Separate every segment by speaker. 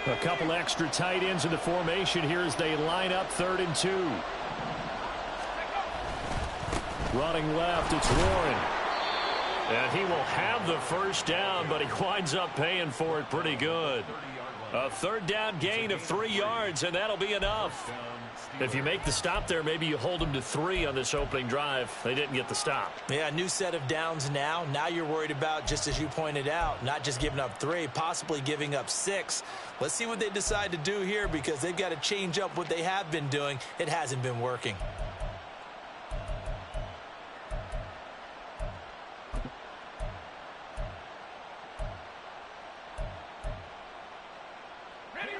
Speaker 1: A couple extra tight ends in the formation here as they line up 3rd and 2. Running left, it's Warren. And he will have the first down, but he winds up paying for it pretty good. A 3rd down gain of 3 yards, and that'll be enough. If you make the stop there, maybe you hold them to 3 on this opening drive. They didn't get the stop.
Speaker 2: Yeah, new set of downs now. Now you're worried about, just as you pointed out, not just giving up 3, possibly giving up 6. Let's see what they decide to do here because they've got to change up what they have been doing. It hasn't been working.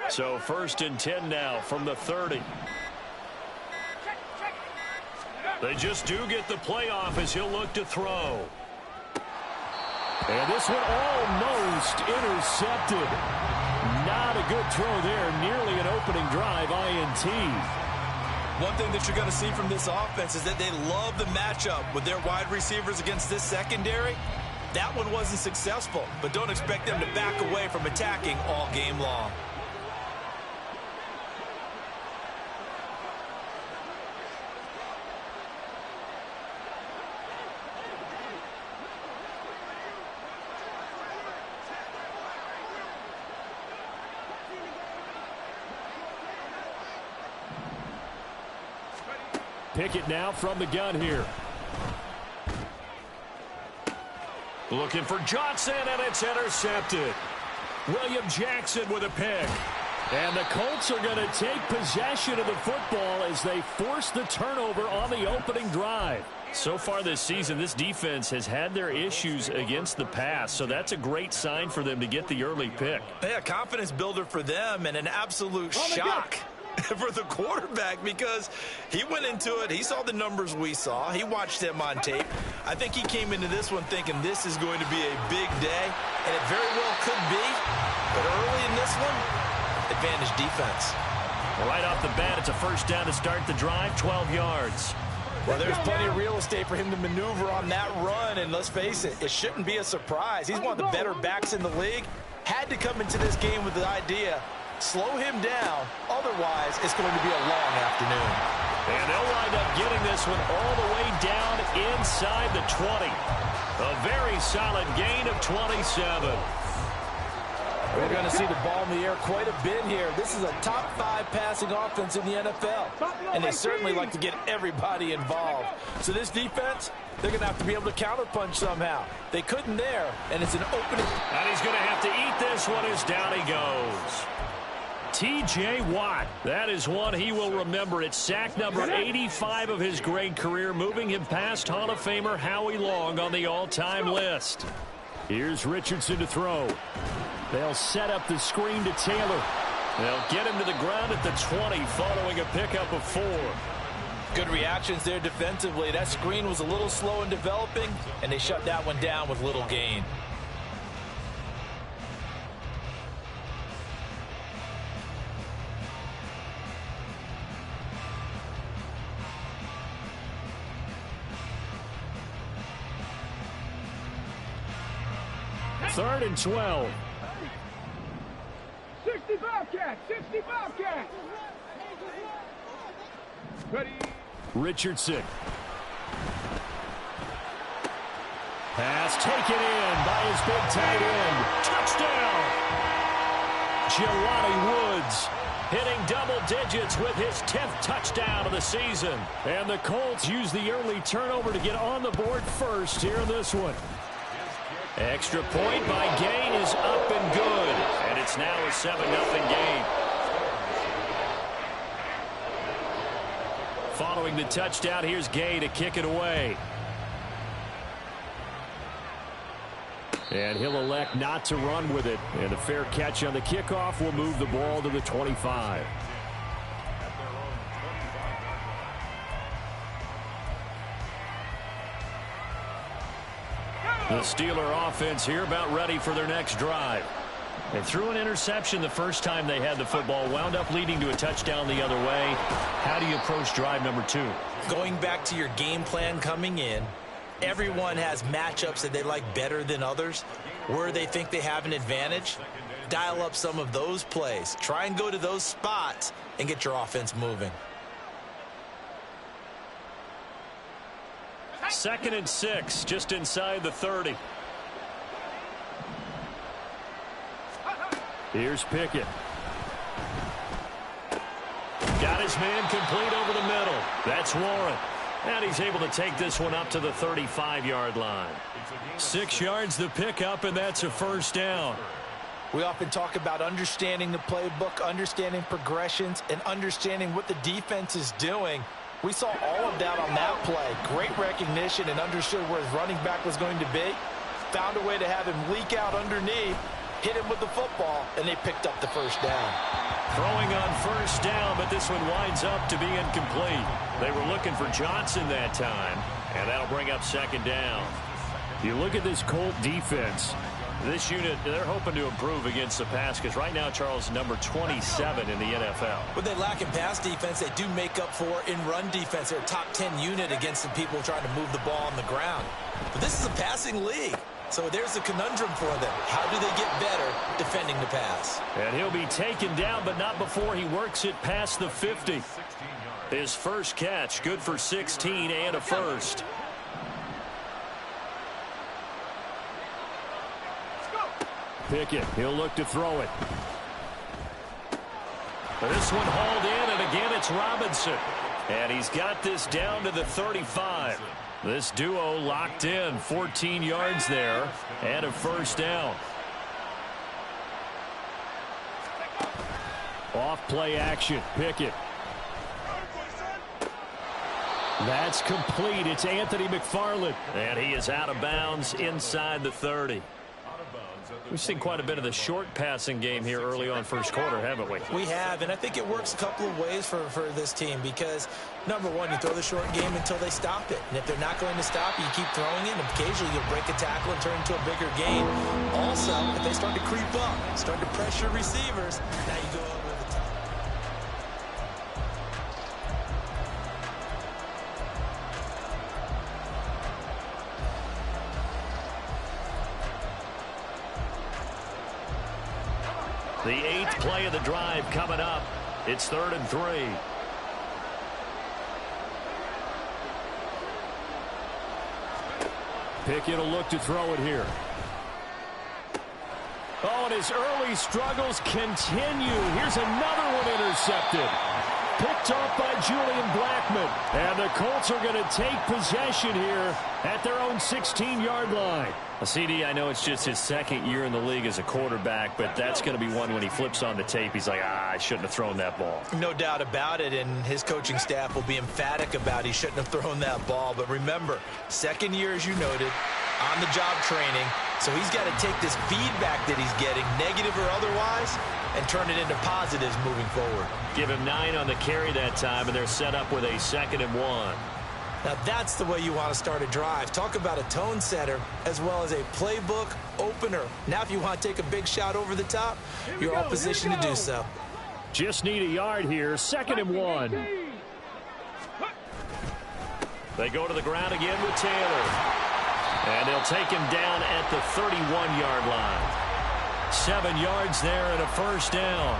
Speaker 1: So 1st and 10 now from the 30. They just do get the play off as he'll look to throw. And this one almost intercepted. Not a good throw there. Nearly an opening drive INT.
Speaker 2: One thing that you're going to see from this offense is that they love the matchup with their wide receivers against this secondary. That one wasn't successful, but don't expect them to back away from attacking all game long.
Speaker 1: Pickett now from the gun here. Looking for Johnson, and it's intercepted. William Jackson with a pick. And the Colts are going to take possession of the football as they force the turnover on the opening drive. So far this season, this defense has had their issues against the pass, so that's a great sign for them to get the early pick.
Speaker 2: Yeah, confidence builder for them and an absolute shock for the quarterback because he went into it. He saw the numbers we saw. He watched them on tape. I think he came into this one thinking this is going to be a big day, and it very well could be. But early in this one, advantage defense.
Speaker 1: Right off the bat, it's a 1st down to start the drive, 12 yards.
Speaker 2: Well, there's plenty of real estate for him to maneuver on that run, and let's face it, it shouldn't be a surprise. He's one of the better backs in the league. Had to come into this game with the idea, slow him down, otherwise it's going to be a long afternoon.
Speaker 1: And they'll wind up getting this one all the way down inside the 20. A very solid gain of 27.
Speaker 2: We're going to see the ball in the air quite a bit here. This is a top 5 passing offense in the NFL, and they certainly like to get everybody involved. So this defense, they're going to have to be able to counterpunch somehow. They couldn't there, and it's an opening.
Speaker 1: And he's going to have to eat this one as down he goes. T.J. Watt, that is one he will remember. It's sack number 85 of his great career, moving him past Hall of Famer Howie Long on the all-time list. Here's Richardson to throw. They'll set up the screen to Taylor. They'll get him to the ground at the 20 following a pickup of 4.
Speaker 2: Good reactions there defensively. That screen was a little slow in developing, and they shut that one down with little gain.
Speaker 1: Third and 12.
Speaker 3: 60 Bobcats! 60 Bobcats! Ready?
Speaker 1: Richardson. Pass taken in by his big tight end. Touchdown! Jelani Woods hitting double digits with his 10th touchdown of the season. And the Colts use the early turnover to get on the board first here in this one. Extra point by Gain is up and good. And it's now a 7-0 game. Following the touchdown, here's Gay to kick it away. And he'll elect not to run with it. And a fair catch on the kickoff will move the ball to the 25. The Steeler offense here about ready for their next drive. They threw an interception the first time they had the football, wound up leading to a touchdown the other way. How do you approach drive number 2?
Speaker 2: Going back to your game plan coming in, everyone has matchups that they like better than others, where they think they have an advantage. dial up some of those plays. Try and go to those spots and get your offense moving.
Speaker 1: 2nd and 6, just inside the 30. Here's Pickett. Got his man complete over the middle. That's Warren. And he's able to take this one up to the 35-yard line. 6 yards the pickup, and that's a first down.
Speaker 2: We often talk about understanding the playbook, understanding progressions, and understanding what the defense is doing. We saw all of that on that play. Great recognition and understood where his running back was going to be. Found a way to have him leak out underneath, hit him with the football, and they picked up the first down.
Speaker 1: Throwing on first down, but this one winds up to be incomplete. They were looking for Johnson that time, and that'll bring up 2nd down. You look at this Colt defense. This unit, they're hoping to improve against the pass because right now, Charles, number 27 in the NFL.
Speaker 2: When they lack in pass defense, they do make up for in run defense. They're a top 10 unit against the people trying to move the ball on the ground. But this is a passing league. So there's a conundrum for them. How do they get better defending the pass?
Speaker 1: And he'll be taken down, but not before he works it past the 50. His first catch, good for 16 and a first. Pickett, he'll look to throw it. This one hauled in, and again it's Robinson. And he's got this down to the 35. This duo locked in, 14 yards there, and a first down. Off play action, Pickett. That's complete. It's Anthony McFarland. And he is out of bounds inside the 30. We've seen quite a bit of the short passing game here early on first quarter, haven't we?
Speaker 2: We have, and I think it works a couple of ways for this team because, number one, you throw the short game until they stop it. And if they're not going to stop it, you keep throwing it, and occasionally you'll break a tackle and turn it into a bigger game. Also, if they start to creep up, start to pressure receivers, now you go over the top.
Speaker 1: The 8th play of the drive coming up. It's 3rd and 3. Pickett will look to throw it here. Oh, and his early struggles continue. Here's another one intercepted. Picked off by Julian Blackman. And the Colts are going to take possession here at their own 16-yard line. CD, I know it's just his 2nd year in the league as a quarterback, but that's going to be one when he flips on the tape, he's like, I shouldn't have thrown that ball.
Speaker 2: No doubt about it, and his coaching staff will be emphatic about he shouldn't have thrown that ball. But remember, 2nd year, as you noted, on-the-job training, so he's got to take this feedback that he's getting, negative or otherwise, and turn it into positives moving forward.
Speaker 1: Give him 9 on the carry that time, and they're set up with a 2nd and 1.
Speaker 2: Now that's the way you want to start a drive. Talk about a tone setter as well as a playbook opener. Now if you want to take a big shot over the top, you're all positioned to do so.
Speaker 1: Just need a yard here. 2nd and 1. They go to the ground again with Taylor. And they'll take him down at the 31-yard line. 7 yards there and a first down.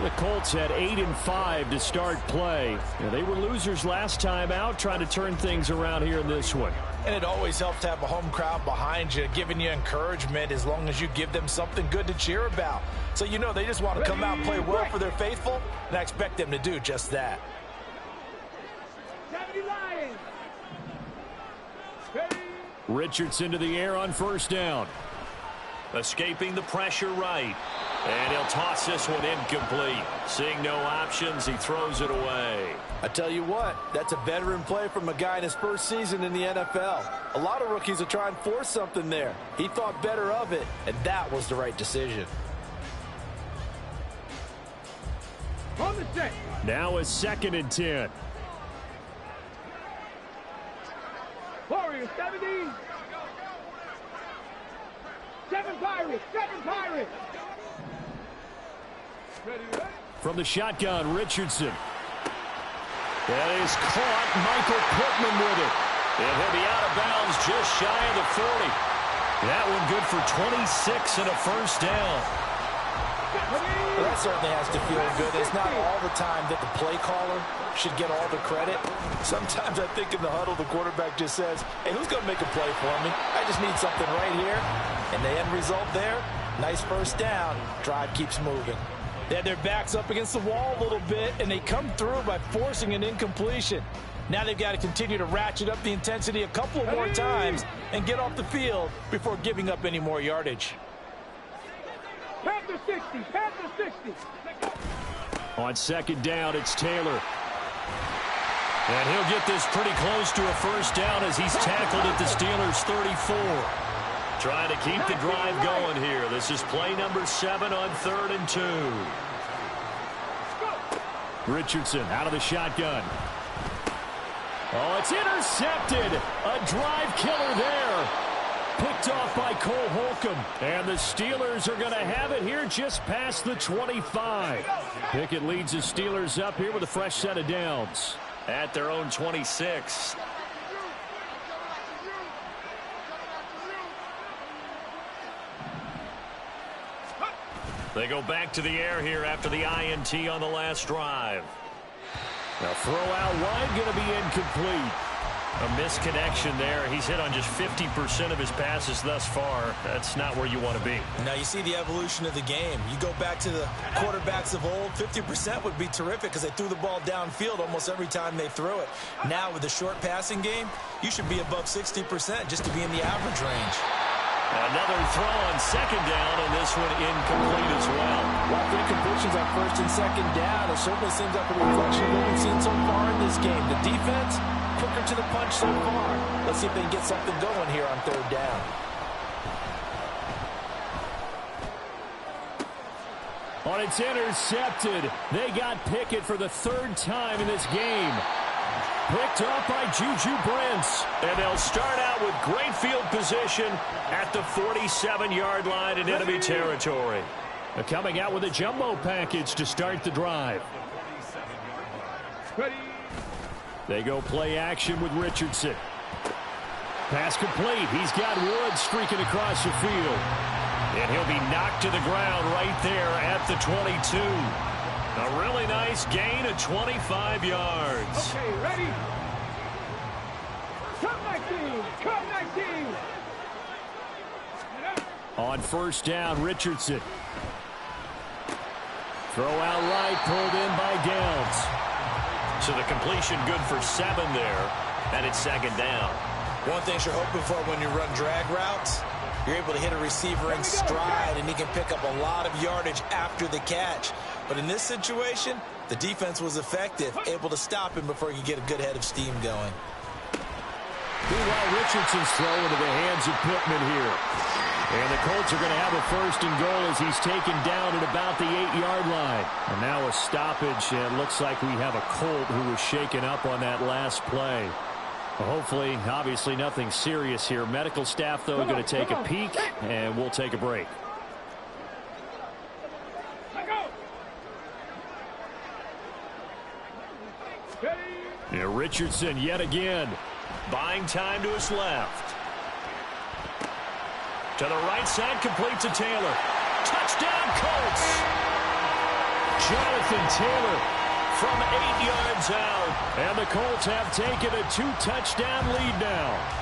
Speaker 1: The Colts had 8-5 to start play. They were losers last time out, trying to turn things around here in this one.
Speaker 2: And it always helps to have a home crowd behind you, giving you encouragement as long as you give them something good to cheer about. So you know they just want to come out and play well for their faithful, and I expect them to do just that.
Speaker 1: Richardson to the air on first down. Escaping the pressure right. And he'll toss this one incomplete. Seeing no options, he throws it away.
Speaker 4: I tell you what, that's a veteran play from a guy in his first season in the NFL. A lot of rookies will try and force something there. He thought better of it, and that was the right decision.
Speaker 3: On the set.
Speaker 1: Now a 2nd and 10.
Speaker 3: Warriors 70. 7 Pirates. 7 Pirates.
Speaker 1: From the shotgun, Richardson. That is caught. Michael Pittman with it. And he'll be out of bounds just shy of the 40. That one good for 26 and a first down.
Speaker 4: Well, that certainly has to feel good. It's not all the time that the play caller should get all the credit. Sometimes I think in the huddle, the quarterback just says, hey, who's going to make a play for me? I just need something right here. And the end result there, nice first down. Drive keeps moving. They had their backs up against the wall a little bit, and they come through by forcing an incompletion. Now they've got to continue to ratchet up the intensity a couple of more times and get off the field before giving up any more yardage.
Speaker 3: Panther 60, Panther 60.
Speaker 1: On second down, it's Taylor. And he'll get this pretty close to a first down as he's tackled at the Steelers' 34. Trying to keep the drive going here. This is play number 7 on 3rd and 2. Richardson out of the shotgun. Oh, it's intercepted. A drive killer there. Picked off by Cole Holcomb. And the Steelers are going to have it here just past the 25. Pickett leads the Steelers up here with a fresh set of downs at their own 26. They go back to the air here after the INT on the last drive. Now throw out wide, going to be incomplete. A misconnection there. He's hit on just 50% of his passes thus far. That's not where you want to be.
Speaker 2: Now you see the evolution of the game. You go back to the quarterbacks of old, 50% would be terrific because they threw the ball downfield almost every time they threw it. Now with the short passing game, you should be above 60% just to be in the average range.
Speaker 1: Another throw on second down, and this one incomplete as well.
Speaker 4: While the incompletions on first and second down, it certainly seems like a reflection of what we've seen so far in this game. The defense, quicker to the punch so far. Let's see if they can get something going here on third down.
Speaker 1: Oh, it's intercepted. They got Pickett for the 3rd time in this game. Picked up by Juju Brents. And they'll start out with great field position at the 47-yard line in enemy territory. They're coming out with a jumbo package to start the drive.
Speaker 3: Ready.
Speaker 1: They go play action with Richardson. Pass complete. He's got Woods streaking across the field. And he'll be knocked to the ground right there at the 22. A really nice gain of 25 yards.
Speaker 3: Okay, ready. Come 19, come 19.
Speaker 1: On first down, Richardson. Throw out right, pulled in by Downs. So the completion good for 7 there, and it's second down.
Speaker 2: One thing you're hoping for when you run drag routes, you're able to hit a receiver in stride, and he can pick up a lot of yardage after the catch. But in this situation, the defense was effective, able to stop him before he could get a good head of steam going.
Speaker 1: Meanwhile, Richardson's throw into the hands of Pittman here. And the Colts are going to have a first and goal as he's taken down at about the 8-yard line. And now a stoppage, and it looks like we have a Colt who was shaken up on that last play. Well, hopefully, obviously nothing serious here. Medical staff, though, going to take a peek, and we'll take a break. Yeah, Richardson yet again. Buying time to his left. To the right side, complete to Taylor. Touchdown, Colts! Jonathan Taylor from 8 yards out. And the Colts have taken a 2-touchdown lead now.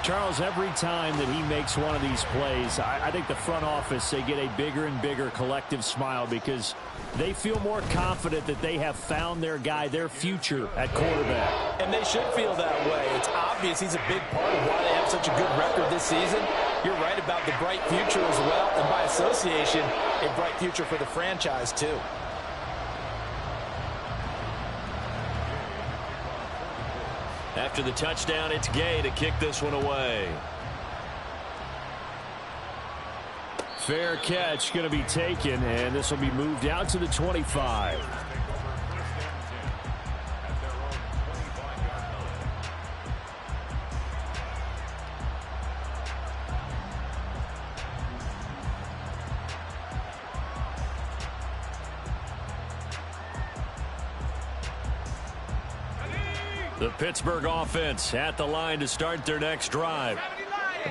Speaker 1: Charles, every time that he makes one of these plays, I think the front office, they get a bigger and bigger collective smile because they feel more confident that they have found their guy, their future at quarterback.
Speaker 4: And they should feel that way. It's obvious he's a big part of why they have such a good record this season. You're right about the bright future as well, and by association, a bright future for the franchise too.
Speaker 1: After the touchdown, it's Gay to kick this one away. Fair catch going to be taken, and this will be moved out to the 25. The Pittsburgh offense at the line to start their next drive.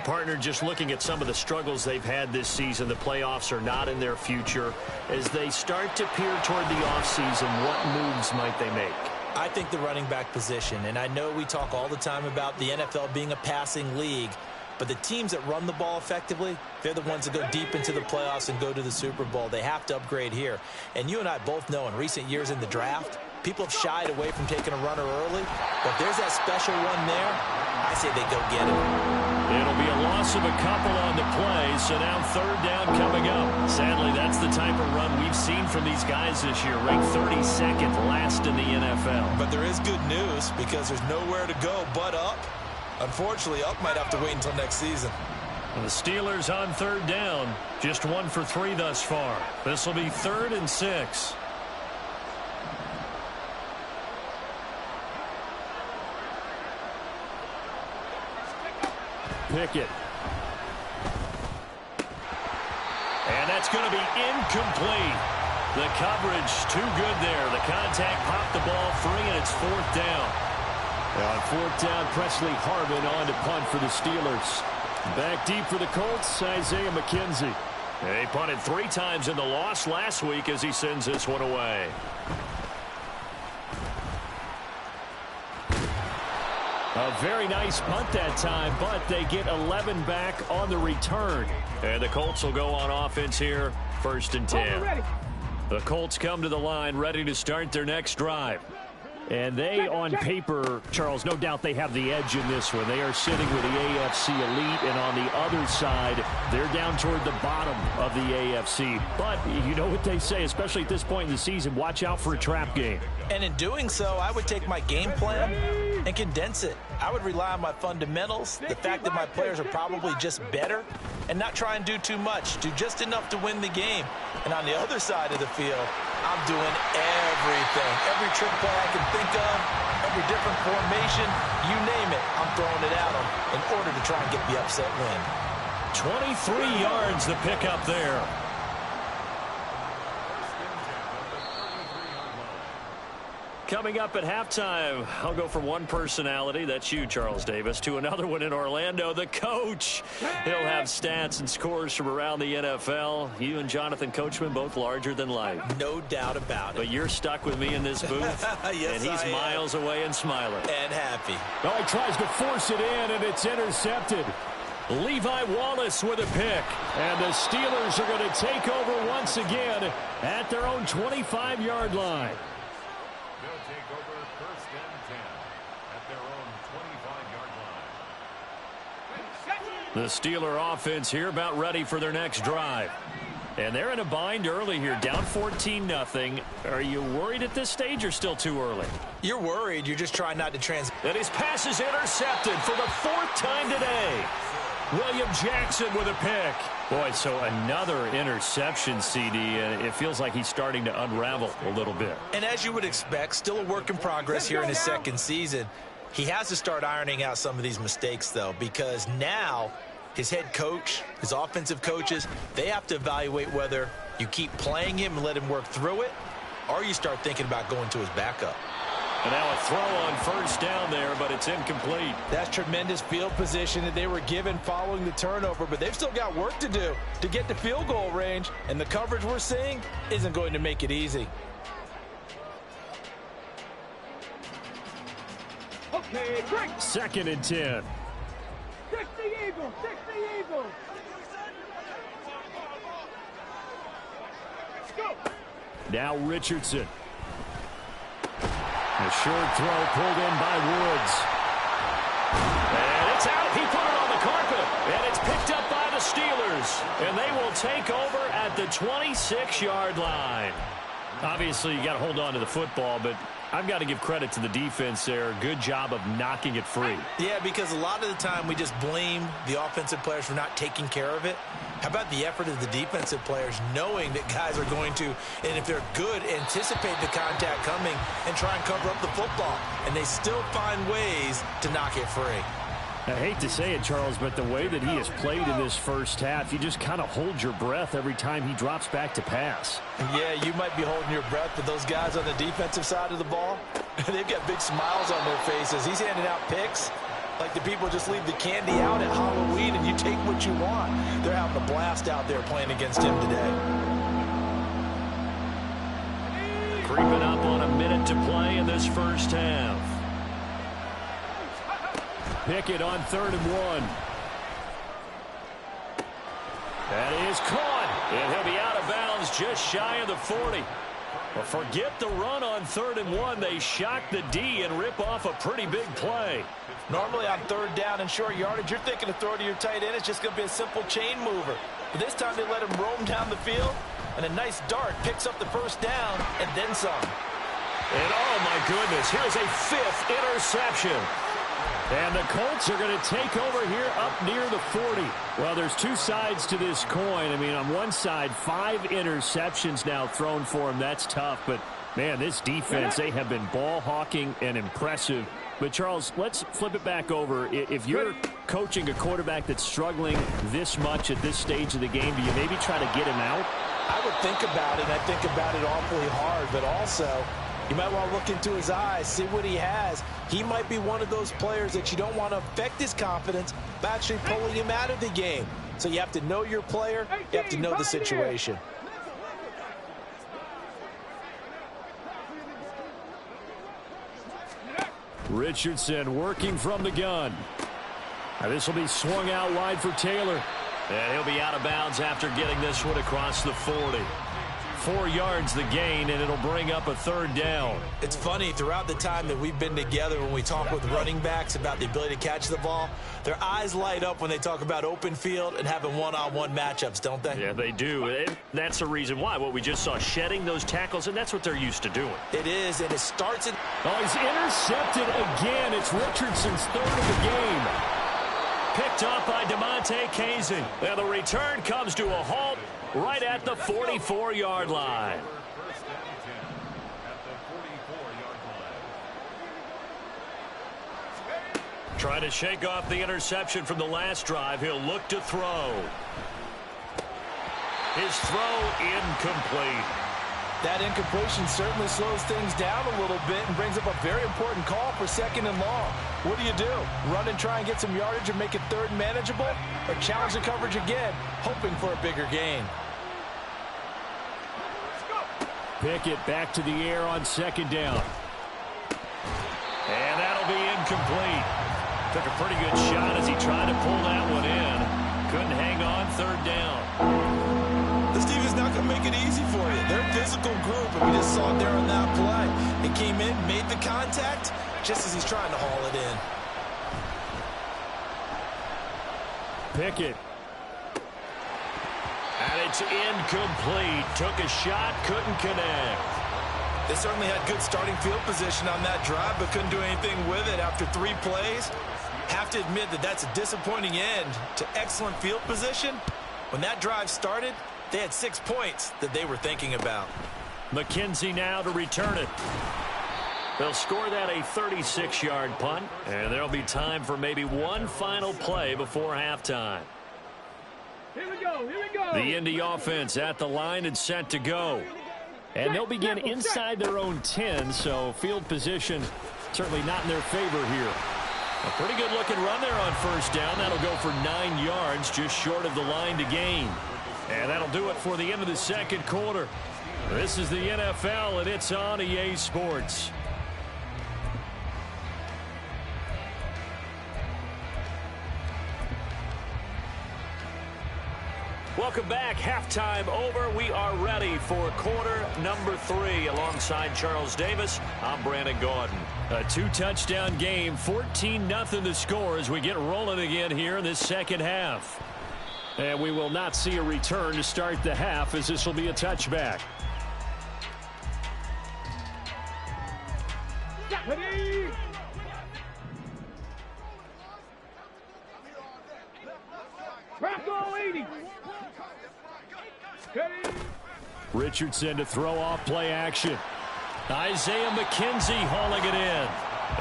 Speaker 1: Partner, just looking at some of the struggles they've had this season, the playoffs are not in their future. As they start to peer toward the offseason, what moves might they make?
Speaker 2: I think the running back position, and I know we talk all the time about the NFL being a passing league, but the teams that run the ball effectively, they're the ones that go deep into the playoffs and go to the Super Bowl. They have to upgrade here. And you and I both know in recent years in the draft, people have shied away from taking a runner early, but there's that special one there. I say they go get it.
Speaker 1: It'll be a loss of a couple on the play, so now third down coming up. Sadly, that's the type of run we've seen from these guys this year, ranked 32nd last in the NFL.
Speaker 2: But there is good news because there's nowhere to go but up. Unfortunately, up might have to wait until next season.
Speaker 1: And the Steelers on third down, just 1 for 3 thus far. This will be 3rd and 6. Pickett. And that's going to be incomplete. The coverage too good there. The contact popped the ball free, and it's 4th down. On 4th down, Presley Harvin on to punt for the Steelers. Back deep for the Colts, Isaiah McKenzie. He punted 3 times in the loss last week as he sends this one away. A very nice punt that time, but they get 11 back on the return. And the Colts will go on offense here, 1st and 10. The Colts come to the line ready to start their next drive. And they, on paper, Charles, no doubt they have the edge in this one. They are sitting with the AFC elite, and on the other side, they're down toward the bottom of the AFC. But you know what they say, especially at this point in the season, watch out for a trap game.
Speaker 2: And in doing so, I would take my game plan and condense it. I would rely on my fundamentals, the fact that my players are probably just better, and not try and do too much. Do just enough to win the game. And on the other side of the field, I'm doing everything. Every trick play I can think of, every different formation, you name it, I'm throwing it at them in order to try and get the upset win.
Speaker 1: 23 yards the pickup there. Coming up at halftime, I'll go from one personality, that's you, Charles Davis, to another one in Orlando, the coach. He'll have stats and scores from around the NFL. You and Jonathan Coachman, both larger than life.
Speaker 2: No doubt about it.
Speaker 1: But you're stuck with me in this booth,
Speaker 2: yes,
Speaker 1: and he's miles away and smiling.
Speaker 2: And happy.
Speaker 1: Oh, he tries to force it in, and it's intercepted. Levi Wallace with a pick. And the Steelers are going to take over once again at their own 25-yard line. The Steeler offense here about ready for their next drive. And they're in a bind early here, down 14-0. Are you worried at this stage or still too early?
Speaker 2: You're worried. You're just trying not to transition.
Speaker 1: And his pass is intercepted for the 4th time today. William Jackson with a pick. Boy, so another interception, CD. It feels like he's starting to unravel a little bit.
Speaker 2: And as you would expect, still a work in progress here in his 2nd season. He has to start ironing out some of these mistakes, though, because now his head coach, his offensive coaches, they have to evaluate whether you keep playing him and let him work through it, or you start thinking about going to his backup.
Speaker 1: And now a throw on 1st down there, but it's incomplete.
Speaker 4: That's tremendous field position that they were given following the turnover, but they've still got work to do to get to field goal range, and the coverage we're seeing isn't going to make it easy.
Speaker 3: Okay, break.
Speaker 1: 2nd and 10.
Speaker 3: 6 the Eagles, 6 the Eagles. Let's go.
Speaker 1: Now Richardson. A short throw pulled in by Woods. And it's out. He put it on the carpet. And it's picked up by the Steelers. And they will take over at the 26-yard line. Obviously, you got to hold on to the football, but I've got to give credit to the defense there. Good job of knocking it free.
Speaker 2: Yeah, because a lot of the time we just blame the offensive players for not taking care of it. How about the effort of the defensive players knowing that guys are going to, and if they're good, anticipate the contact coming and try and cover up the football. And they still find ways to knock it free.
Speaker 1: I hate to say it, Charles, but the way that he has played in this first half, you just kind of hold your breath every time he drops back to pass.
Speaker 4: Yeah, you might be holding your breath, but those guys on the defensive side of the ball, they've got big smiles on their faces. He's handing out picks. Like the people just leave the candy out at Halloween and you take what you want. They're having a blast out there playing against him today.
Speaker 1: Creeping up on a minute to play in this first half. Pickett on 3rd and 1. That is caught, and he'll be out of bounds just shy of the 40. Well, forget the run on 3rd and 1. They shock the D and rip off a pretty big play.
Speaker 4: Normally on 3rd down and short yardage, you're thinking to throw to your tight end. It's just going to be a simple chain mover. But this time they let him roam down the field, and a nice dart picks up the first down and then some.
Speaker 1: And oh my goodness, here's a 5th interception. And the Colts are going to take over here up near the 40. Well, there's two sides to this coin. I mean, on one side, 5 interceptions now thrown for him. That's tough. But, man, this defense, they have been ball hawking and impressive. But, Charles, let's flip it back over. If you're coaching a quarterback that's struggling this much at this stage of the game, do you maybe try to get him out?
Speaker 4: I would think about it. I think about it awfully hard. But also, you might want to look into his eyes, see what he has. He might be one of those players that you don't want to affect his confidence by actually pulling him out of the game. So you have to know your player. You have to know the situation.
Speaker 1: Richardson working from the gun. Now this will be swung out wide for Taylor. And he'll be out of bounds after getting this one across the 40. 4 yards the gain, and it'll bring up a 3rd down.
Speaker 2: It's funny, throughout the time that we've been together, when we talk with running backs about the ability to catch the ball, their eyes light up when they talk about open field and having one-on-one matchups, don't they?
Speaker 1: Yeah, they do. And that's the reason why. What we just saw, shedding those tackles, and that's what they're used to doing.
Speaker 2: It is, and it starts in...
Speaker 1: Oh, he's intercepted again. It's Richardson's 3rd of the game. Picked up by DeMonte Casey. And the return comes to a halt right at the 44-yard line. Trying to shake off the interception from the last drive. He'll look to throw. His throw incomplete.
Speaker 4: That incompletion certainly slows things down a little bit and brings up a very important call for 2nd and long. What do? Run and try and get some yardage and make it 3rd and manageable? Or challenge the coverage again, hoping for a bigger gain?
Speaker 1: Pickett back to the air on 2nd down. And that'll be incomplete. Took a pretty good shot as he tried to pull that one in. Couldn't hang on 3rd down.
Speaker 2: This defense not going to make it easy for you. They're a physical group, and we just saw it there on that play. It came in, made the contact, just as he's trying to haul it in.
Speaker 1: Pickett. And it's incomplete. Took a shot, couldn't connect.
Speaker 2: They certainly had good starting field position on that drive, but couldn't do anything with it after 3 plays. Have to admit that that's a disappointing end to excellent field position. When that drive started, they had 6 points that they were thinking about.
Speaker 1: McKenzie now to return it. They'll score that a 36-yard punt, and there'll be time for maybe one final play before halftime.
Speaker 3: Here we go, here we go.
Speaker 1: The Indy offense at the line and set to go. And they'll begin inside their own 10, so field position certainly not in their favor here. A pretty good-looking run there on 1st down. That'll go for 9 yards, just short of the line to gain. And that'll do it for the end of the 2nd quarter. This is the NFL, and it's on EA Sports. Welcome back. Halftime over. We are ready for quarter number 3. Alongside Charles Davis, I'm Brandon Gaudin. A 2-touchdown game, 14-0 the score as we get rolling again here in this 2nd half. And we will not see a return to start the half, as this will be a touchback.
Speaker 3: Ready? Rocco 80. Ready?
Speaker 1: Richardson to throw off play action. Isaiah McKenzie hauling it in.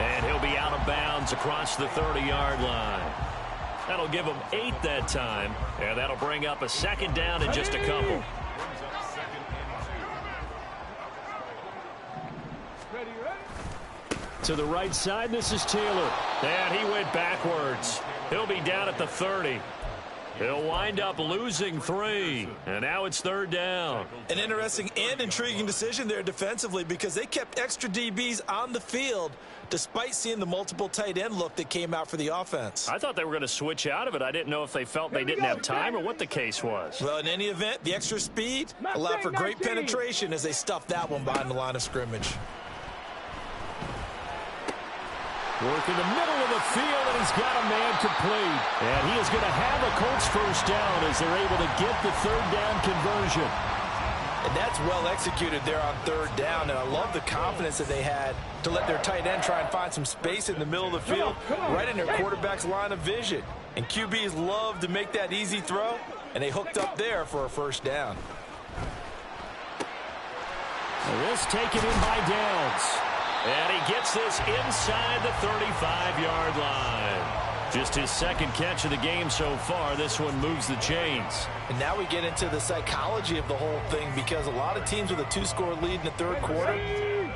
Speaker 1: And he'll be out of bounds across the 30-yard line. That'll give him 8 that time. And that'll bring up a 2nd down in just a couple. To the right side, this is Taylor. And he went backwards. He'll be down at the 30. He'll wind up losing 3. And now it's 3rd down.
Speaker 2: An interesting and intriguing decision there defensively because they kept extra DBs on the field despite seeing the multiple tight end look that came out for the offense.
Speaker 1: I thought they were going to switch out of it. I didn't know if they felt they didn't have time or what the case was.
Speaker 2: Well, in any event, the extra speed allowed for great penetration as they stuffed that one behind the line of scrimmage.
Speaker 1: Work in the middle of the field, and he's got a man complete. And he is going to have a Colts first down as they're able to get the 3rd down conversion.
Speaker 4: And that's well executed there on 3rd down, and I love the confidence that they had to let their tight end try and find some space in the middle of the field, right in their quarterback's line of vision. And QBs love to make that easy throw, and they hooked up there for a first down.
Speaker 1: This taken in by Downs. And he gets this inside the 35-yard line. Just his 2nd catch of the game so far. This one moves the chains.
Speaker 4: And now we get into the psychology of the whole thing because a lot of teams with a 2-score lead in the 3rd quarter,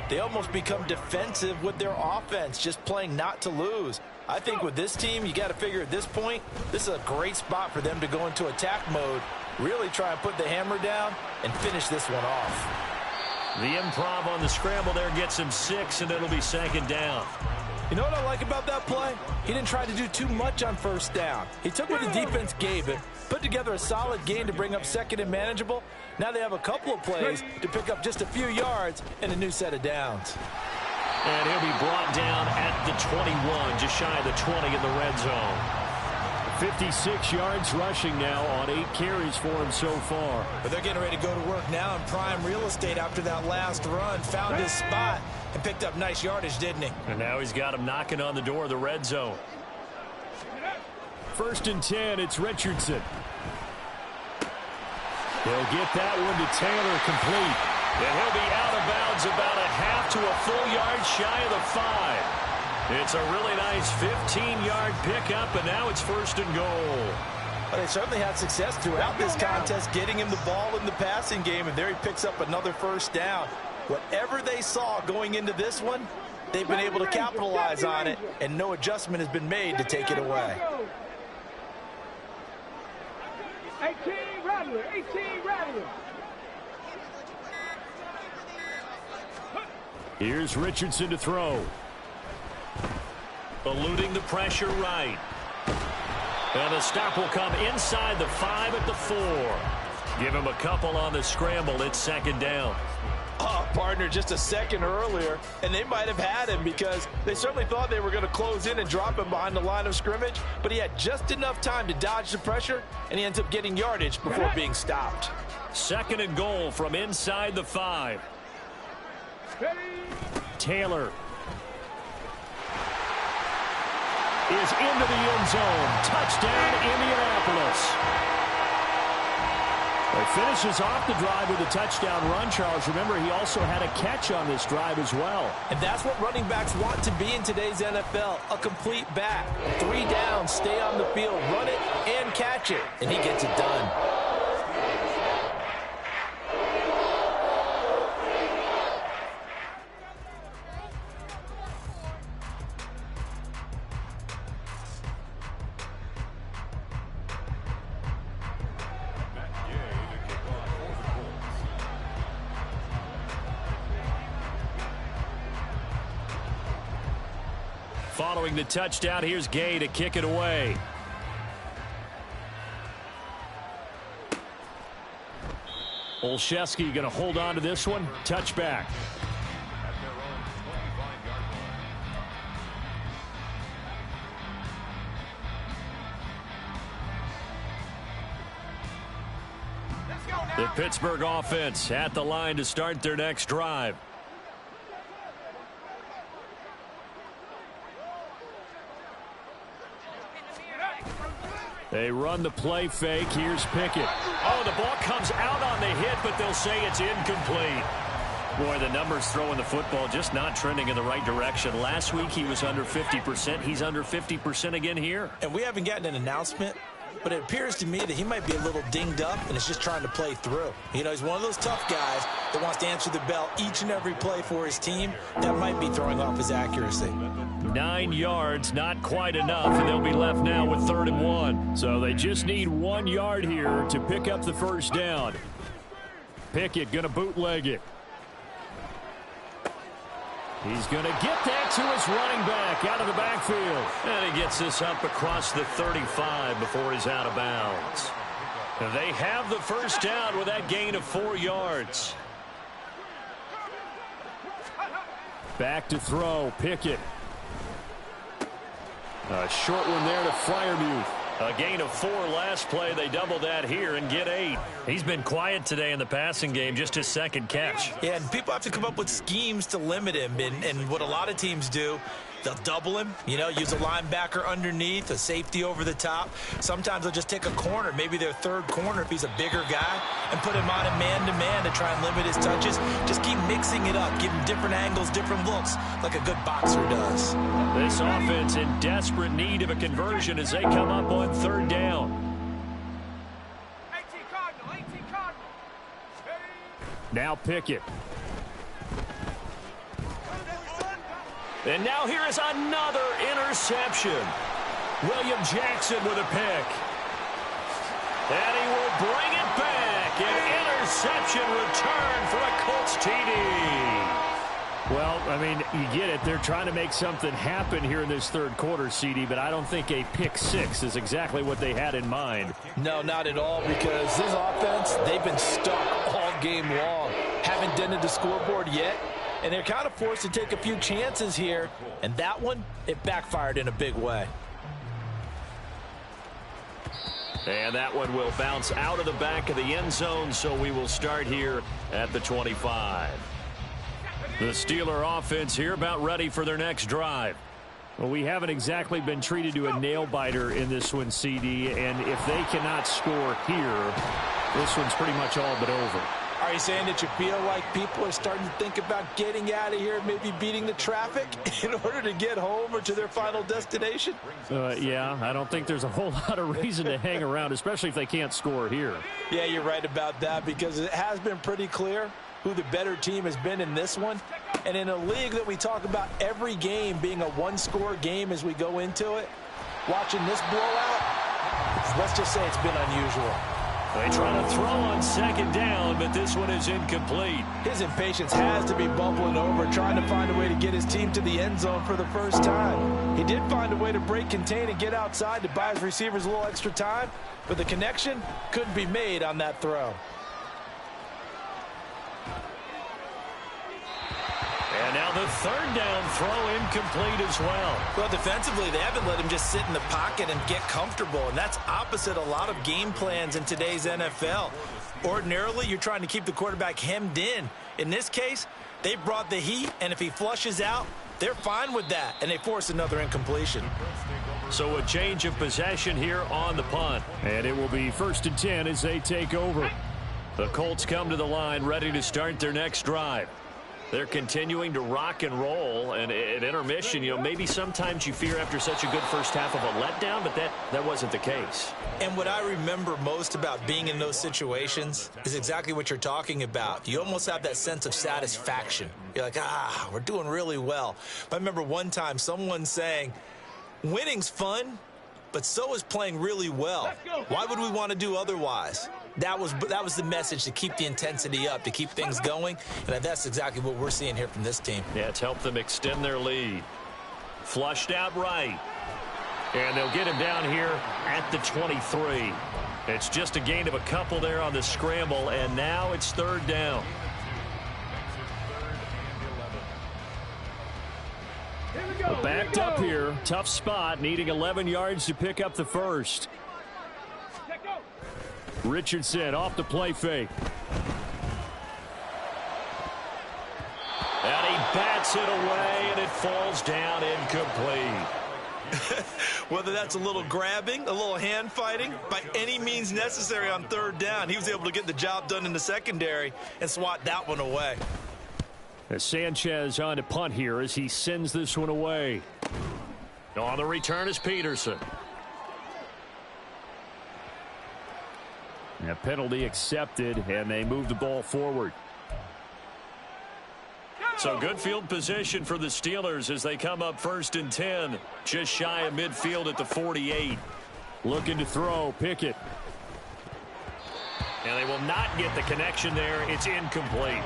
Speaker 4: they almost become defensive with their offense, just playing not to lose. I think with this team, you got to figure at this point, this is a great spot for them to go into attack mode, really try and put the hammer down and finish this one off.
Speaker 1: The improv on the scramble there gets him 6, and it'll be 2nd down.
Speaker 4: You know what I like about that play? He didn't try to do too much on 1st down. He took what the defense gave him, put together a solid gain to bring up 2nd and manageable. Now they have a couple of plays to pick up just a few yards and a new set of downs.
Speaker 1: And he'll be brought down at the 21, just shy of the 20 in the red zone. 56 yards rushing now on 8 carries for him so far.
Speaker 2: But they're getting ready to go to work now in prime real estate after that last run. Found his spot and picked up nice yardage, didn't he?
Speaker 1: And now he's got him knocking on the door of the red zone. 1st and 10, it's Richardson. He'll get that one to Taylor complete. And he'll be out of bounds about a half to a full yard shy of the 5. It's a really nice 15-yard pickup, and now it's 1st and goal.
Speaker 4: Well, they certainly had success throughout this contest getting him the ball in the passing game, and there he picks up another 1st down. Whatever they saw going into this one, they've been able to capitalize on it, and no adjustment has been made to take it away.
Speaker 3: 18 Rattler, 18 Rattler.
Speaker 1: Here's Richardson to throw. Eluding the pressure right. And the stop will come inside the 5 at the 4. Give him a couple on the scramble. It's 2nd down.
Speaker 4: Oh, partner, just a second earlier, and they might have had him because they certainly thought they were going to close in and drop him behind the line of scrimmage, but he had just enough time to dodge the pressure, and he ends up getting yardage before being stopped.
Speaker 1: 2nd and goal from inside the 5. Taylor is into the end zone. Touchdown, Indianapolis. He finishes off the drive with a touchdown run, Charles. Remember, he also had a catch on this drive as well.
Speaker 4: And that's what running backs want to be in today's NFL, a complete back. 3 downs, stay on the field, run it, and catch it. And he gets it done.
Speaker 1: Following the touchdown, here's Gay to kick it away. Olszewski going to hold on to this one. Touchback. The Pittsburgh offense at the line to start their next drive. They run the play fake. Here's Pickett. Oh, the ball comes out on the hit, but they'll say it's incomplete. Boy, the numbers throwing the football just not trending in the right direction. Last week he was under 50%. He's under 50% again here.
Speaker 2: And we haven't gotten an announcement but it appears to me that he might be a little dinged up and is just trying to play through. You know, he's one of those tough guys that wants to answer the bell each and every play for his team. That might be throwing off his accuracy.
Speaker 1: 9 yards, not quite enough, and they'll be left now with 3rd and 1. So they just need 1 yard here to pick up the first down. Pickett going to bootleg it. He's going to get that to his running back out of the backfield. And he gets this up across the 35 before he's out of bounds. They have the first down with that gain of 4 yards. Back to throw, Pickett. A short one there to Freiermuth. A gain of 4 last play. They double that here and get 8. He's been quiet today in the passing game, just his second catch.
Speaker 2: Yeah, and people have to come up with schemes to limit him. And what a lot of teams do, they'll double him, you know, use a linebacker underneath, a safety over the top. Sometimes they'll just take a corner, maybe their third corner if he's a bigger guy, and put him on a man-to-man to try and limit his touches. Just keep mixing it up, give him different angles, different looks, like a good boxer does.
Speaker 1: This offense in desperate need of a conversion as they come up on 3rd down.
Speaker 3: 18 Cardinal.
Speaker 1: Now Pickett. And now here is another interception. William Jackson with a pick. And he will bring it back. An interception return for a Colts TD. Well, I mean, you get it. They're trying to make something happen here in this 3rd quarter, CD, but I don't think a pick 6 is exactly what they had in mind.
Speaker 4: No, not at all, because this offense, they've been stuck all game long. Haven't dented the scoreboard yet, and they're kind of forced to take a few chances here, and that one, it backfired in a big way.
Speaker 1: And that one will bounce out of the back of the end zone, so we will start here at the 25. The Steeler offense here about ready for their next drive. Well, we haven't exactly been treated to a nail-biter in this one, CD, and if they cannot score here, this one's pretty much all but over.
Speaker 4: Are you saying that you feel like people are starting to think about getting out of here, maybe beating the traffic in order to get home or to their final destination?
Speaker 1: Yeah, I don't think there's a whole lot of reason to hang around, especially if they can't score here.
Speaker 4: Yeah, you're right about that, because it has been pretty clear who the better team has been in this one. And in a league that we talk about every game being a one-score game as we go into it, watching this blowout, let's just say it's been unusual.
Speaker 1: They try to throw on 2nd down, but this one is incomplete.
Speaker 4: His impatience has to be bubbling over, trying to find a way to get his team to the end zone for the first time. He did find a way to break contain and get outside to buy his receivers a little extra time, but the connection couldn't be made on that throw.
Speaker 1: And now the 3rd down throw incomplete as well.
Speaker 2: Well, defensively, they haven't let him just sit in the pocket and get comfortable, and that's opposite a lot of game plans in today's NFL. Ordinarily, you're trying to keep the quarterback hemmed in. In this case, they brought the heat, and if he flushes out, they're fine with that, and they force another incompletion.
Speaker 1: So a change of possession here on the punt. And it will be 1st and 10 as they take over. The Colts come to the line ready to start their next drive. They're continuing to rock and roll, and at intermission, you know, maybe sometimes you fear after such a good first half of a letdown, but that wasn't the case.
Speaker 2: And what I remember most about being in those situations is exactly what you're talking about. You almost have that sense of satisfaction. You're like, we're doing really well. But I remember one time someone saying, winning's fun, but so is playing really well. Why would we want to do otherwise? That was the message, to keep the intensity up, to keep things going, and that's exactly what we're seeing here from this team.
Speaker 1: Yeah, it's helped them extend their lead. Flushed out right. And they'll get him down here at the 23. It's just a gain of a couple there on the scramble, and now it's 3rd down. Backed up here, tough spot, needing 11 yards to pick up the first. Richardson off the play fake. And he bats it away, and it falls down incomplete.
Speaker 2: Whether that's a little grabbing, a little hand fighting, by any means necessary on 3rd down, he was able to get the job done in the secondary and swat that one away.
Speaker 1: As Sanchez on to punt here as he sends this one away. On the return is Peterson. A penalty accepted, and they move the ball forward. So good field position for the Steelers as they come up 1st and 10. Just shy of midfield at the 48. Looking to throw, Pickett. And they will not get the connection there. It's incomplete.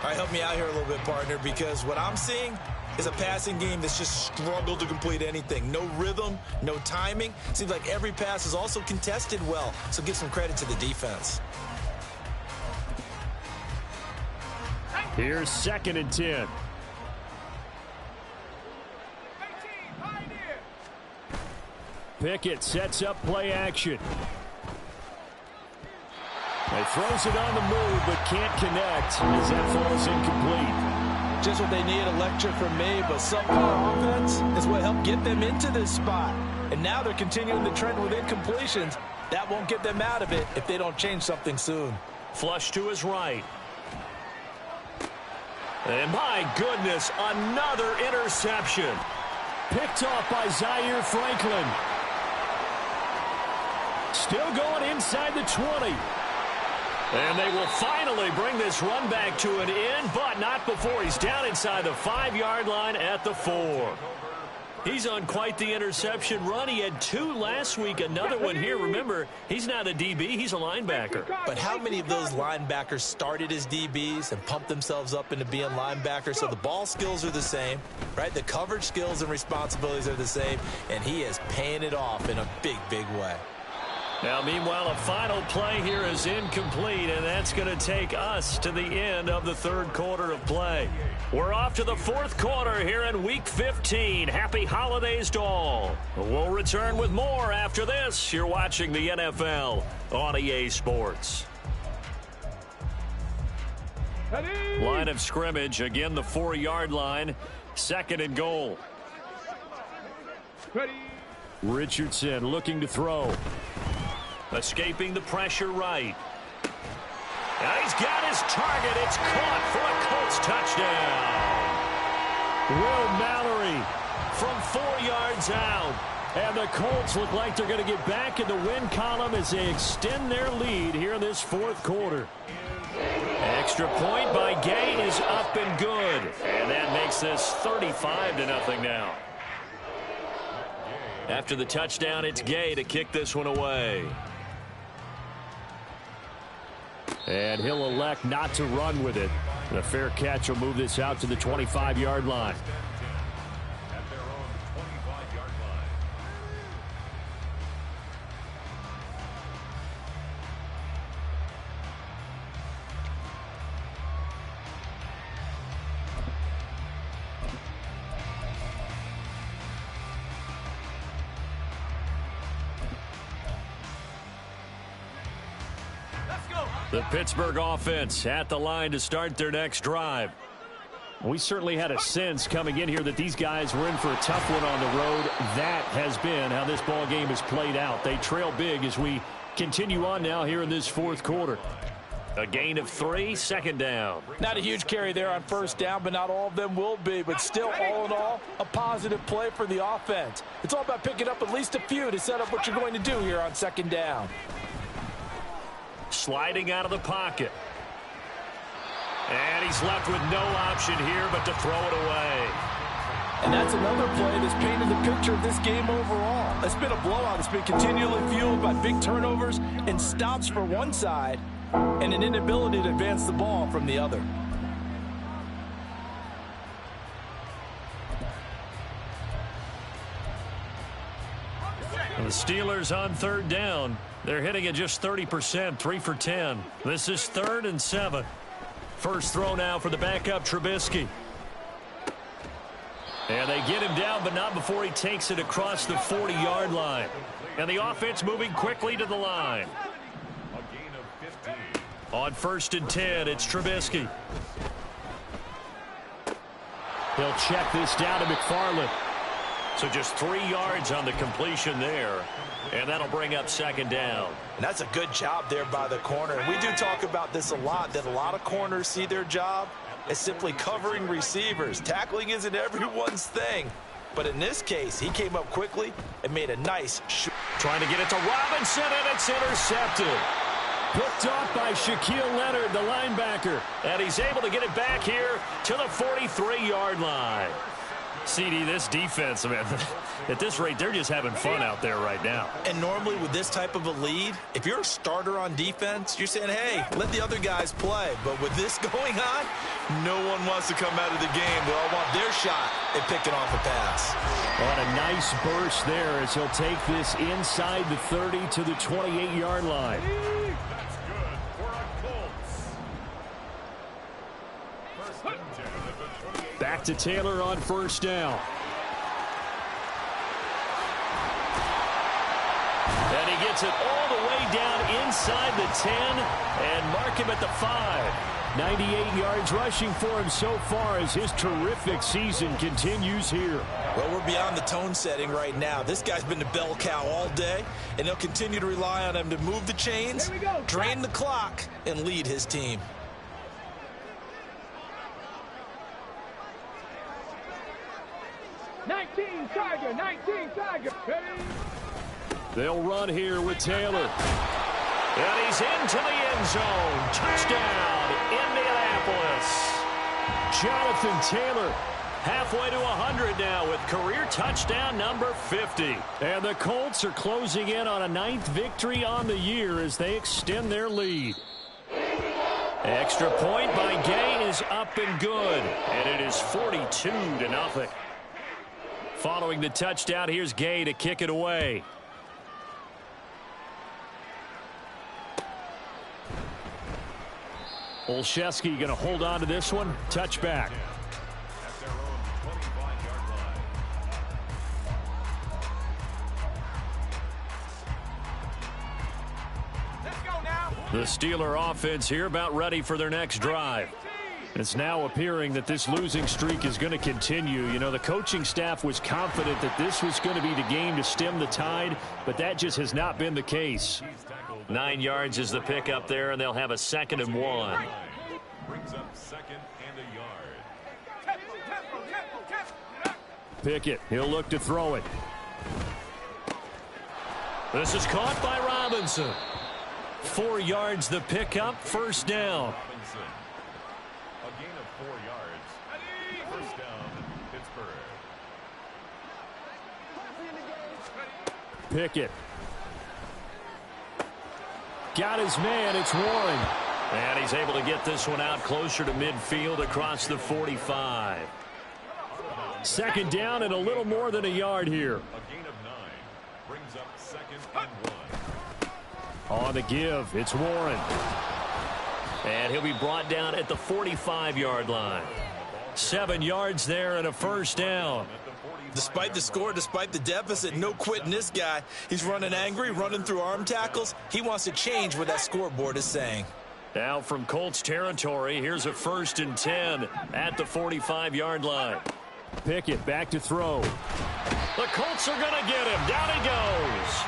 Speaker 2: All right, help me out here a little bit, partner, because what I'm seeing is a passing game that's just struggled to complete anything. No rhythm, no timing. Seems like every pass is also contested well, so give some credit to the defense.
Speaker 1: Here's 2nd and 10. Pickett sets up play action. He throws it on the move, but can't connect as that falls incomplete.
Speaker 4: Just what they need, a lecture from me, but subpar offense is what helped get them into this spot. And now they're continuing the trend with incompletions. That won't get them out of it if they don't change something soon.
Speaker 1: Flush to his right. And my goodness, another interception. Picked off by Zaire Franklin. Still going inside the 20. And they will finally bring this run back to an end, but not before he's down inside the 5-yard line at the 4. He's on quite the interception run. He had 2 last week, another one here. Remember, he's not a DB, he's a linebacker.
Speaker 2: But how many of those linebackers started as DBs and pumped themselves up into being linebackers? So the ball skills are the same, right? The coverage skills and responsibilities are the same, and he is paying it off in a big, big way.
Speaker 1: Now, meanwhile, a final play here is incomplete, and that's going to take us to the end of the 3rd quarter of play. We're off to the 4th quarter here in Week 15. Happy holidays to all. We'll return with more after this. You're watching the NFL on EA Sports. Line of scrimmage, again the 4-yard line, 2nd and goal. Richardson looking to throw. Escaping the pressure right. Now he's got his target. It's caught for a Colts touchdown. Will Mallory from 4 yards out. And the Colts look like they're going to get back in the win column as they extend their lead here in this 4th quarter. Extra point by Gay is up and good. And that makes this 35-0 now. After the touchdown, it's Gay to kick this one away. And he'll elect not to run with it. The fair catch will move this out to the 25-yard line. The Pittsburgh offense at the line to start their next drive. We certainly had a sense coming in here that these guys were in for a tough one on the road. That has been how this ball game has played out. They trail big as we continue on now here in this 4th quarter. A gain of 3, 2nd down.
Speaker 4: Not a huge carry there on 1st down, but not all of them will be. But still, all in all, a positive play for the offense. It's all about picking up at least a few to set up what you're going to do here on 2nd down.
Speaker 1: Sliding out of the pocket. And he's left with no option here but to throw it away.
Speaker 4: And that's another play that's painted the picture of this game overall. It's been a blowout. It's been continually fueled by big turnovers and stops for one side and an inability to advance the ball from the other.
Speaker 1: The Steelers on 3rd down. They're hitting at just 30%, 3 for 10. This is 3rd and 7. First throw now for the backup Trubisky. And they get him down, but not before he takes it across the 40-yard line. And the offense moving quickly to the line. On 1st and 10, it's Trubisky. He'll check this down to McFarland. So just 3 yards on the completion there. And that'll bring up 2nd down.
Speaker 2: And that's a good job there by the corner. And we do talk about this a lot, that a lot of corners see their job as simply covering receivers. Tackling isn't everyone's thing. But in this case, he came up quickly and made a nice shoot.
Speaker 1: Trying to get it to Robinson, and it's intercepted. Picked off by Shaquille Leonard, the linebacker. And he's able to get it back here to the 43-yard line. CD, this defense, man, at this rate, they're just having fun out there right now.
Speaker 2: And normally with this type of a lead, if you're a starter on defense, you're saying, hey, let the other guys play. But with this going on, no one wants to come out of the game. They all want their shot at picking off a pass.
Speaker 1: On a nice burst there as he'll take this inside the 30 to the 28-yard line. Back to Taylor on first down. And he gets it all the way down inside the 10 and mark him at the 5. 98 yards rushing for him so far as his terrific season continues here.
Speaker 2: Well, we're beyond the tone setting right now. This guy's been the bell cow all day, and they'll continue to rely on him to move the chains, drain the clock, and lead his team.
Speaker 3: Tiger.
Speaker 1: They'll run here with Taylor. And he's into the end zone. Touchdown, Indianapolis. Jonathan Taylor halfway to 100 now with career touchdown number 50. And the Colts are closing in on a 9th victory on the year as they extend their lead. Extra point by Gay is up and good. And it is 42-0. Following the touchdown, here's Gay to kick it away. Olszewski going to hold on to this one. Touchback. The Steeler offense here about ready for their next drive. It's now appearing that this losing streak is going to continue. You know, the coaching staff was confident that this was going to be the game to stem the tide, but that just has not been the case. 9 yards is the pickup there, and they'll have a 2nd and 1.
Speaker 5: Brings up 2nd and a yard.
Speaker 1: Pickett, he'll look to throw it. This is caught by Robinson. 4 yards the pickup, first down.
Speaker 5: A gain of 4 yards. First down, Pittsburgh.
Speaker 1: Pickett. Got his man, it's Warren. And he's able to get this one out closer to midfield across the 45. 2nd down and a little more than a yard here.
Speaker 5: A gain of 9. Brings up 2nd and 1.
Speaker 1: On the give, it's Warren. And he'll be brought down at the 45-yard line. 7 yards there and a first down.
Speaker 2: Despite the score, despite the deficit, no quitting this guy. He's running angry, running through arm tackles. He wants to change what that scoreboard is saying.
Speaker 1: Now from Colts territory, here's a 1st and 10 at the 45-yard line. Pickett back to throw. The Colts are going to get him. Down he goes.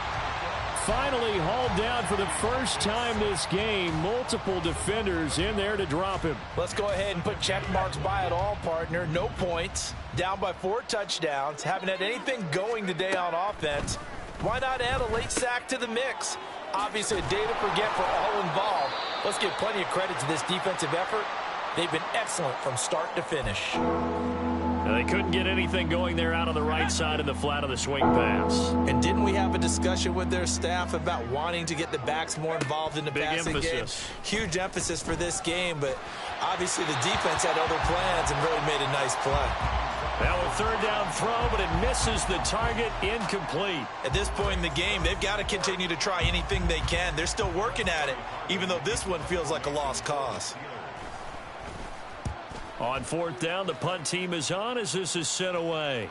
Speaker 1: Finally hauled down for the first time this game. Multiple defenders in there to drop him.
Speaker 4: Let's go ahead and put check marks by it all, partner. No points. Down by 4 touchdowns. Haven't had anything going today on offense. Why not add a late sack to the mix? Obviously a day to forget for all involved. Let's give plenty of credit to this defensive effort. They've been excellent from start to finish.
Speaker 1: Now they couldn't get anything going there out on the right side of the flat of the swing pass.
Speaker 2: And didn't we have a discussion with their staff about wanting to get the backs more involved in the passing game? Huge emphasis for this game, but obviously the defense had other plans and really made a nice play.
Speaker 1: Now a 3rd down throw, but it misses the target, incomplete.
Speaker 2: At this point in the game, they've got to continue to try anything they can. They're still working at it, even though this one feels like a lost cause.
Speaker 1: On 4th down, the punt team is on as this is sent away.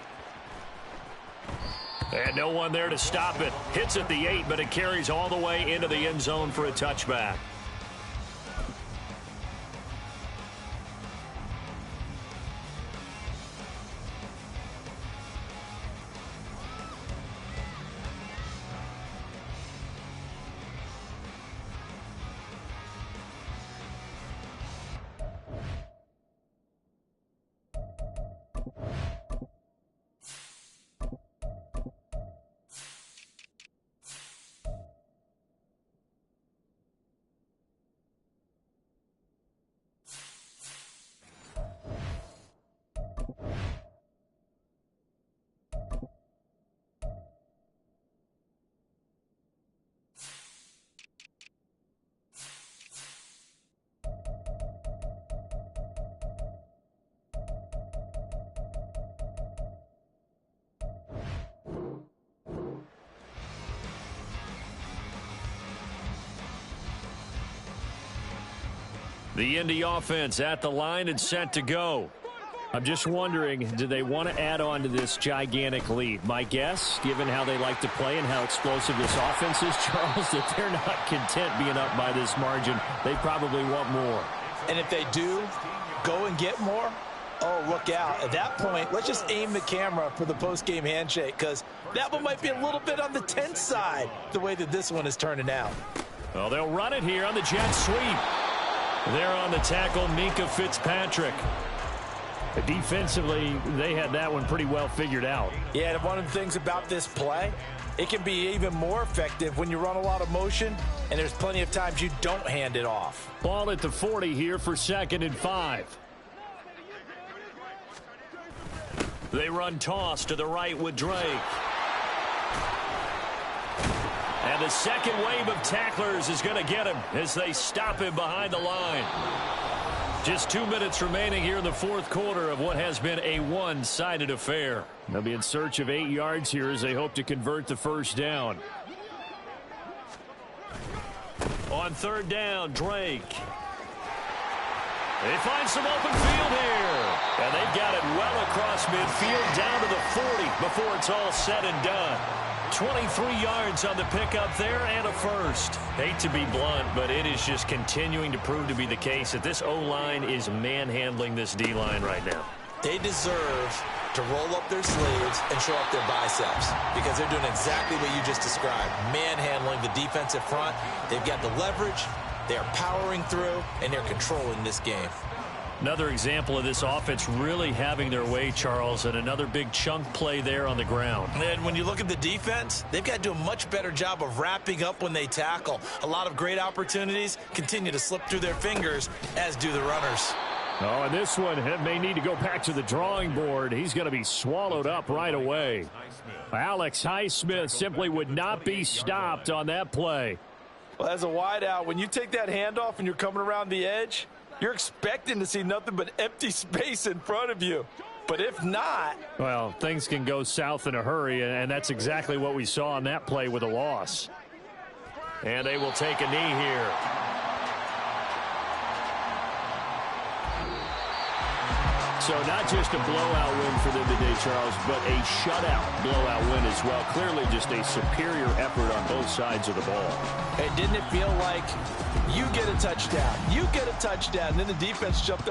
Speaker 1: And no one there to stop it. Hits at the 8, but it carries all the way into the end zone for a touchback. The Indy offense at the line and set to go. I'm just wondering, do they want to add on to this gigantic lead? My guess, given how they like to play and how explosive this offense is, Charles, that they're not content being up by this margin. They probably want more.
Speaker 4: And if they do go and get more, oh, look out. At that point, let's just aim the camera for the post-game handshake, because that one might be a little bit on the tense side, the way that this one is turning out.
Speaker 1: Well, they'll run it here on the jet sweep. There on the tackle, Minkah Fitzpatrick. Defensively, they had that one pretty well figured out.
Speaker 4: Yeah, and one of the things about this play, it can be even more effective when you run a lot of motion, and there's plenty of times you don't hand it off.
Speaker 1: Ball at the 40 here for 2nd and 5. They run toss to the right with Drake. And the second wave of tacklers is going to get him as they stop him behind the line. Just 2 minutes remaining here in the fourth quarter of what has been a one-sided affair. They'll be in search of 8 yards here as they hope to convert the first down. On 3rd down, Drake. They find some open field here. And they've got it well across midfield down to the 40 before it's all said and done. 23 yards on the pickup there and a first. Hate to be blunt, but it is just continuing to prove to be the case that this O-line is manhandling this D-line right now.
Speaker 2: They deserve to roll up their sleeves and show up their biceps because they're doing exactly what you just described, manhandling the defensive front. They've got the leverage, they're powering through, and they're controlling this game.
Speaker 1: Another example of this offense really having their way, Charles, and another big chunk play there on the ground.
Speaker 2: And when you look at the defense, they've got to do a much better job of wrapping up when they tackle. A lot of great opportunities continue to slip through their fingers, as do the runners.
Speaker 1: Oh, and this one may need to go back to the drawing board. He's going to be swallowed up right away. Alex Highsmith simply would not be stopped on that play.
Speaker 4: Well, as a wideout, when you take that handoff and you're coming around the edge, you're expecting to see nothing but empty space in front of you. But if not,
Speaker 1: well, things can go south in a hurry, and that's exactly what we saw on that play with a loss. And they will take a knee here. So not just a blowout win for them today, Charles, but a shutout blowout win as well. Clearly just a superior effort on both sides of the ball.
Speaker 4: And didn't it feel like you get a touchdown, and then the defense jumped up